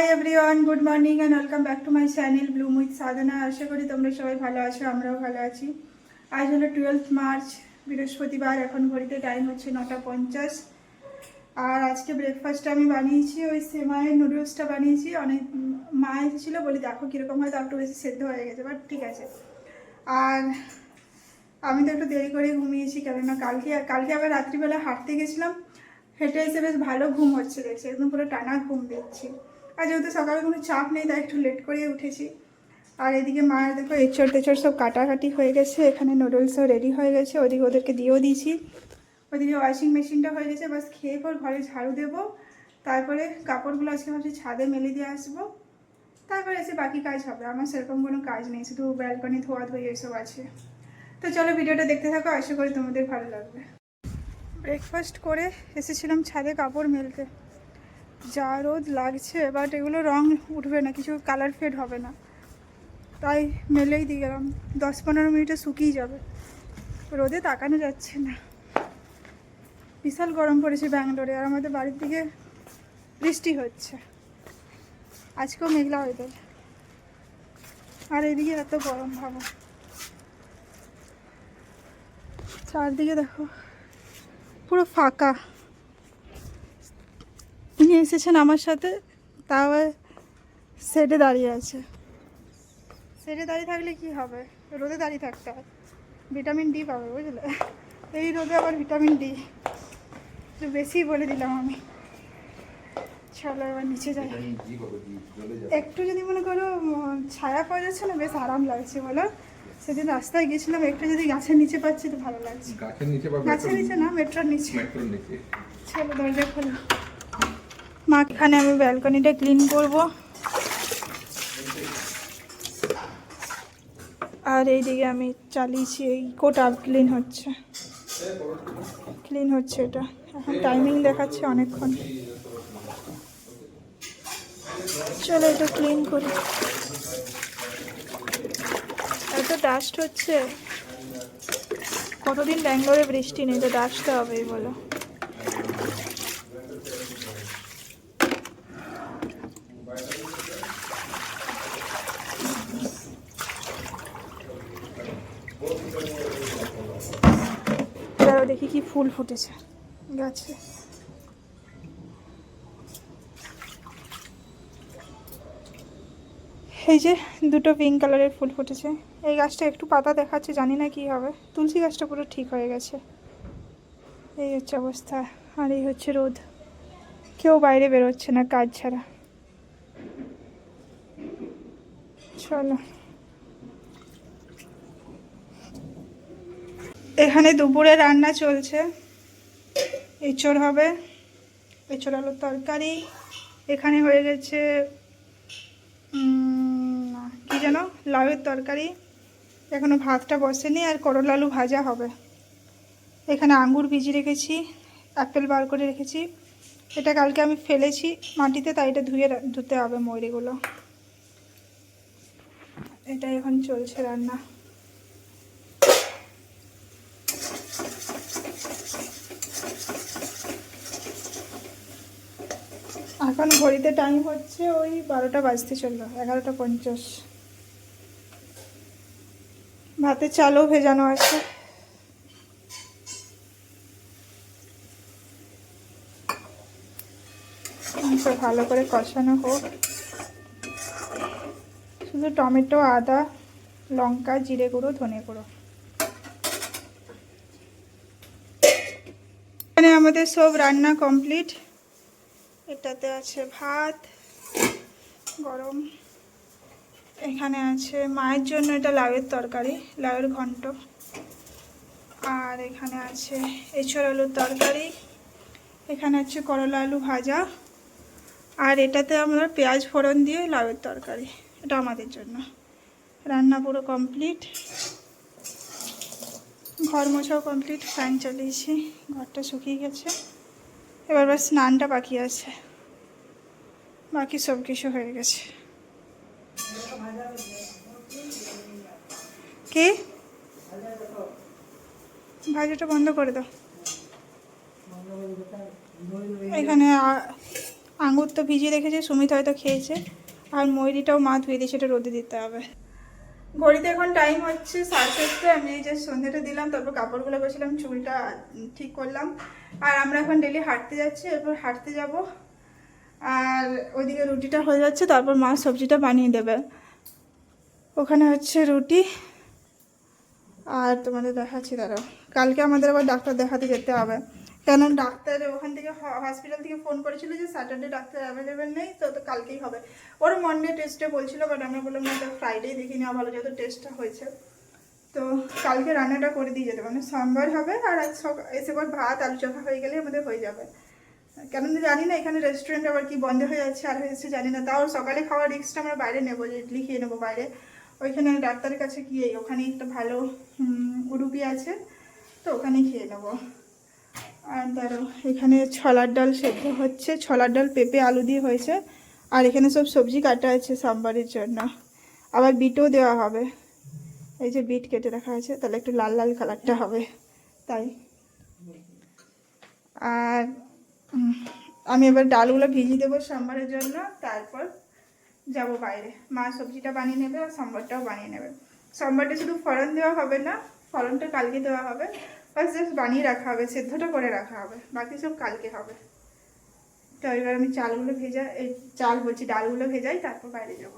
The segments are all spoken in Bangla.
High everyone, good morning and welcome back to my channel bloom with Sadhana. আশা করি তোমরা সবাই ভালো আছো, আমরাও ভালো আছি। আজ হলো 12 মার্চ, বৃহস্পতিবার। এখন ঘড়িতে টাইম হচ্ছে 9:50। আর আজকে ব্রেকফাস্টে আমি বানিয়েছি ওই সেমাইয়ের নুডলসটা বানিয়েছি। অনেক মা এসেছিলো, বলি দেখো কীরকম হয়, তার একটু বেশি সেদ্ধ হয়ে গেছে, বাট ঠিক আছে। আর আমি তো একটু দেরি করে ঘুমিয়েছি, কেননা কালকে আবার রাত্রিবেলা হাঁটতে গেছিলাম। হেঁটে এসে বেশ ভালো ঘুম হচ্ছে, দেখছি একদম পুরো টানা ঘুম দিচ্ছি। আর যেহেতু সকালে কোনো চাপ নেই, তাই একটু লেট করে উঠেছি। আর এদিকে মায়ের দেখো এঁচড় তেচড় সব কাটাকাটি হয়ে গেছে, এখানে নুডলসও রেডি হয়ে গেছে, ওদিকে ওদেরকে দিয়েও দিয়েছি। ওদিকে ওয়াশিং মেশিনটা হয়ে গেছে, বাস খেয়ে পর ঘরে ঝাড়ু দেবো। তারপরে কাপড়গুলো আজকে ভাবছি ছাদে মেলে দিয়ে আসবো, তারপরে এসে বাকি কাজ হবে। আমার সেরকম কোনো কাজ নেই, শুধু ব্যালকনি ধোয়া ধুয়ে এসব আছে। তো চলো ভিডিওটা দেখতে থাকো, আশা করি তোমাদের ভালো লাগবে। ব্রেকফাস্ট করে এসেছিলাম ছাদে কাপড় মেলতে। যা রোদ লাগছে, বাট এগুলো রং উঠবে না, কিছু কালার ফেড হবে না, তাই মেলেই দিয়ে গেলাম। 10-15 মিনিটে শুকিয়ে যাবে, রোদে তাকানো যাচ্ছে না। বিশাল গরম পড়েছে ব্যাঙ্গালোরে, আর আমাদের বাড়ির দিকে বৃষ্টি হচ্ছে। আজকেও মেঘলা ওয়েদার, আর এদিকে এত গরম ভাবো। চারদিকে দেখো পুরো ফাঁকা। তিনি এসেছেন আমার সাথে, তাও সেটে দাঁড়িয়ে আছে। সেটে দাঁড়িয়ে থাকলে কি হবে, রোদে দাঁড়িয়ে থাকতে হয়, ভিটামিন ডি পাবে, বুঝলে। এই রোদে আবার ভিটামিন ডি, একটু বেশি বলে দিলাম আমি। চলো এবার নিচে যাই। একটু যদি মনে করো ছায়া পাওয়া যাচ্ছে না, বেশ আরাম লাগছে বলো। সেদিন রাস্তায় গেছিলাম, একটু যদি গাছের নিচে পাচ্ছি তো ভালো লাগছে। গাছের নিচে না, মেট্রোর নিচে। চলো দরজা খোলো। মা, এখানে আমি ব্যালকনিটা ক্লিন করব। আর এইদিকে আমি চালিয়েছি, এই কোটা ক্লিন হচ্ছে এটা। এখন টাইমিং দেখাচ্ছে অনেকক্ষণ। চলো এটা ক্লিন করি। এত ডাস্ট হচ্ছে, কতদিন ব্যাঙ্গালোরে বৃষ্টি নেই, তো ডাস্ট তো হবেই বলো। দেখি কি ফুল ফুটেছে গাছে। এই যে দুটো পিঙ্ক কালারের ফুল ফুটেছে। এই গাছটা একটু পাতা দেখাচ্ছে, জানি না কি হবে। তুলসী গাছটা পুরো ঠিক হয়ে গেছে। এই হচ্ছে অবস্থা, আর এই হচ্ছে রোদ। কেউ বাইরে বেরোচ্ছে না কাজ ছাড়া। চলো, এখানে দুপুরে রান্না চলছে। এঁচড় হবে, এঁচড় আলুর তরকারি। এখানে হয়ে গেছে কি যেন, লাউয়ের তরকারি। এখনো ভাতটা বসেনি, আর করলা আলু ভাজা হবে। এখানে আঙ্গুর ভিজিয়ে রেখেছি, অ্যাপেল বার করে রেখেছি। এটা কালকে আমি ফেলেছি মাটিতে, তাই এটা ধুতে হবে ময়ূরীগুলো। এটা এখন চলছে রান্না। এখন ঘড়িতে টাইম হচ্ছে ওই 12টা বাজতে চললো, 11:50। ভাতের চালও ভেজানো আছে। ভালো করে কষানো হোক। শুধু টমেটো, আদা, লঙ্কা, জিরে গুঁড়ো, ধনে গুঁড়ো। এখানে আমাদের সব রান্না কমপ্লিট। এটাতে আছে ভাত গরম। এখানে আছে মায়ের জন্য এটা লাউয়ের তরকারি, লাউয়ের ঘন্ট। আর এখানে আছে এঁচড় আলুর তরকারি। এখানে আছে করলা আলু ভাজা। আর এটাতে আমরা পেঁয়াজ ফোড়ন দিয়ে লাউয়ের তরকারি। এটা আমাদের জন্য। রান্না পুরো কমপ্লিট। ঘর মোছাও কমপ্লিট, ফ্যান চালিয়েছি, ঘরটা শুকিয়ে গেছে। এবার বাস স্নানটা বাকি আছে, বাকি সব কিছু হয়ে গেছে। কি ভাজাটা বন্ধ করে দাও। এখানে আঙুর তো ভিজিয়ে রেখেছে, সুমিত হয়তো খেয়েছে, আর ময়ূরীটাও মা ধুয়ে দিয়েছে, এটা রোদে দিতে হবে। ঘড়িতে এখন টাইম হচ্ছে 7:30। আমি এই যে সন্ধ্যাটা দিলাম, তারপর কাপড়গুলো বসলাম, চুলটা ঠিক করলাম। আর আমরা এখন ডেলি হাঁটতে যাচ্ছি, এরপর হাঁটতে যাব। আর ওইদিকে রুটিটা হয়ে যাচ্ছে, তারপর মা সবজিটা বানিয়ে দেবে। ওখানে হচ্ছে রুটি। আর তোমাদের দেখাচ্ছি, দাঁড়াও। কালকে আমাদের আবার ডাক্তার দেখাতে যেতে হবে, কেন ডাক্তার ওখান থেকে হসপিটাল থেকে ফোন করেছিল যে স্যাটারডে ডাক্তার অ্যাভেলেবেল নেই, তো কালকেই হবে। ওর মন্ডে টেস্টে বলছিল, বাট আমরা বললাম না, ফ্রাইডে দেখে নেওয়া ভালো, যেহেতু টেস্টটা হয়েছে। তো কালকে রান্নাটা করে দিয়ে যেতে, মানে সোমবার হবে। আর আজ এসে পর ভাত আলু চোখা হয়ে গেলে আমাদের হয়ে যাবে। কেন জানি না এখানে রেস্টুরেন্ট আবার কি বন্ধ হয়ে যাচ্ছে আর হয়েছে জানি না। তাও সকালে খাওয়ার রিস্কটা আমরা বাইরে নেবো, যে ইডলি খেয়ে নেবো বাইরে। ওইখানে ডাক্তারের কাছে গিয়ে ওখানে একটা ভালো উডুপি আছে, তো ওখানে খেয়ে নেবো। আর ধরো এখানে ছোলার ডাল সেদ্ধ হচ্ছে, ছোলার ডাল পেঁপে আলু দিয়ে হয়েছে। আর এখানে সব সবজি কাটা আছে সাম্বারের জন্য, আবার বিটও দেওয়া হবে। এই যে বিট কেটে রাখা আছে, তাহলে একটু লাল লাল কালারটা হবে তাই। আর আমি এবার ডালগুলো ভিজিয়ে দেবো সাম্বারের জন্য, তারপর যাব বাইরে। মা সবজিটা বানিয়ে নেবে আর সাম্বারটাও বানিয়ে নেবে। সাম্বারটা শুধু ফোড়ন দেওয়া হবে না, ফোড়নটা কালকে দেওয়া হবে, বাস জাস্ট বানিয়ে রাখা হবে, সেদ্ধটা করে রাখা হবে, বাকি সব কালকে হবে। তো এবার আমি ডালগুলো ভেজাই, তারপর বাইরে যাব।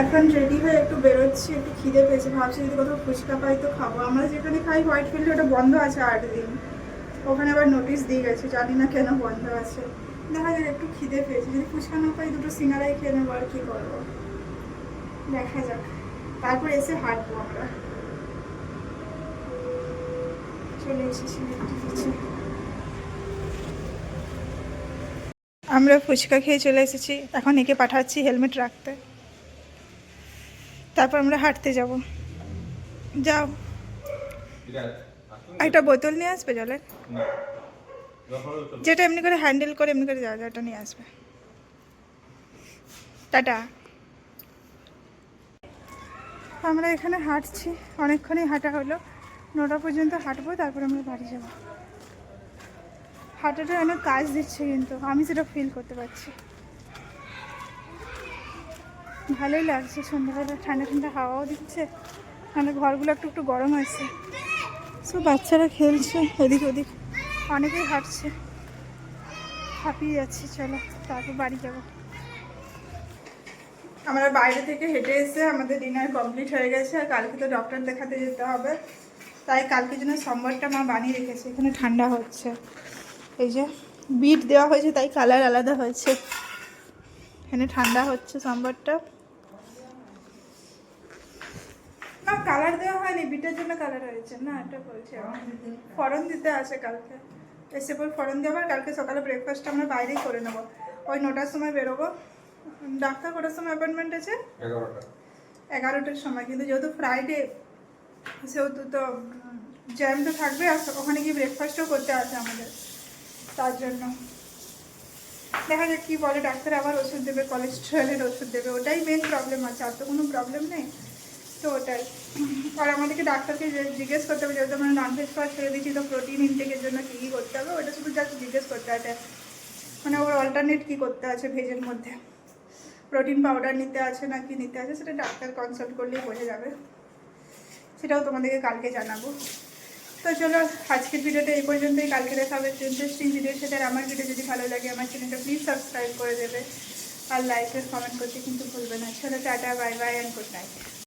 এখন রেডি হয়ে একটু বেরোচ্ছি, একটু খিদে পেয়েছে, ভাবছি যদি কোথাও ফুচকা পাই তো খাবো। আমরা যেখানে খাই হোয়াইট ফিল্ডে, ওটা বন্ধ আছে 8 দিন। ওখানে আবার নোটিশ দিয়ে গেছে, জানি না কেন বন্ধ আছে। দেখা যাক, একটু খিদে পেয়েছে, যদি ফুচকা না পাই দুটো সিঙ্গারাই খেয়ে নেবো, আর কি করবো দেখা যাক। তারপর এসে হাঁটবো আমরা। চলে এসেছি আমরা, ফুচকা খেয়ে চলে এসেছি। এখন একে পাঠাচ্ছি হেলমেট রাখতে, তারপর আমরা হাঁটতে যাব। যাও, একটা বোতল নিয়ে আসবে জলের, যেটা এমনি করে হ্যান্ডেল করে এমনি করে যাওয়া যায়, ওটা নিয়ে আসবে। টাটা। আমরা এখানে হাঁটছি, অনেকক্ষণই হাঁটা হলো, 9টা পর্যন্ত হাঁটবো, তারপর আমরা বাড়ি যাব। হাঁটাটা অনেক কাজ দিচ্ছে, কিন্তু আমি সেটা ফিল করতে পারছি। ভালোই লাগছে, সন্ধ্যাবেলা ঠান্ডা ঠান্ডা হাওয়াও দিচ্ছে, মানে ঘরগুলো একটু একটু গরম আছে। সব বাচ্চারা খেলছে এদিক ওদিক, অনেকেই হাঁটছে। হাঁপিয়ে যাচ্ছি, চলো তারপর বাড়ি যাব। আমরা বাইরে থেকে হেঁটে এসে আমাদের ডিনার কমপ্লিট হয়ে গেছে। আর কালকে তো ডক্টর দেখাতে যেতে হবে, তাই কালকের জন্য সম্বরটা মা বানিয়ে রেখেছে। এখানে ঠান্ডা হচ্ছে, এই যে বিট দেওয়া হয়েছে তাই কালার আলাদা হয়েছে। এখানে ঠান্ডা হচ্ছে সম্বরটা। না, কালার দেওয়া হয়নি, বিটের জন্য কালার হয়েছে না, এটা বলছি। ফড়ন দিতে আসে কালকে, এসে পর ফড়ন দেওয়ার। কালকে সকালে ব্রেকফাস্টটা আমরা বাইরেই করে নেবো, ওই 9টার সময় বেরোবো। ডাক্তার কটার সময় অ্যাপয়েন্টমেন্ট আছে? 11টার সময়। কিন্তু যেহেতু ফ্রাইডে, সেহেতু তো জ্যাম তো থাকবে, আর ওখানে গিয়ে ব্রেকফাস্টও করতে আছে আমাদের, তার জন্য দেখা যাক কী বলে ডাক্তার। আবার ওষুধ দেবে, কোলেস্টেরলের ওষুধ দেবে, ওটাই মেন প্রবলেম আছে, আর তো কোনো প্রবলেম নেই। তো ওটাই। আর আমাদেরকে ডাক্তারকে জিজ্ঞেস করতে হবে, যেহেতু আমরা ননভেজ খাওয়া ছেড়ে দিচ্ছি, তো প্রোটিন ইনটেকের জন্য কী কী করতে হবে, ওটা শুধু জাস্ট জিজ্ঞেস করতে আছে। মানে ওর অল্টারনেট কী করতে আছে ভেজের মধ্যে, প্রোটিন পাউডার নিতে আছে না কি নিতে আছে, সেটা ডাক্তার কনসাল্ট করলেই বোঝা যাবে। সেটাও তোমাদেরকে কালকে জানাবো। তো চলো, আজকের ভিডিওটা এই পর্যন্তই। কালকে দেখা হবে ইন্টারেস্টিং ভিডিওর সাথে। আর আমার ভিডিও যদি ভালো লাগে, আমার চ্যানেলটা প্লিজ সাবস্ক্রাইব করে দেবে, আর লাইক আর কমেন্ট করতে কিন্তু ভুলবে না। চলো tata, bye bye and good night.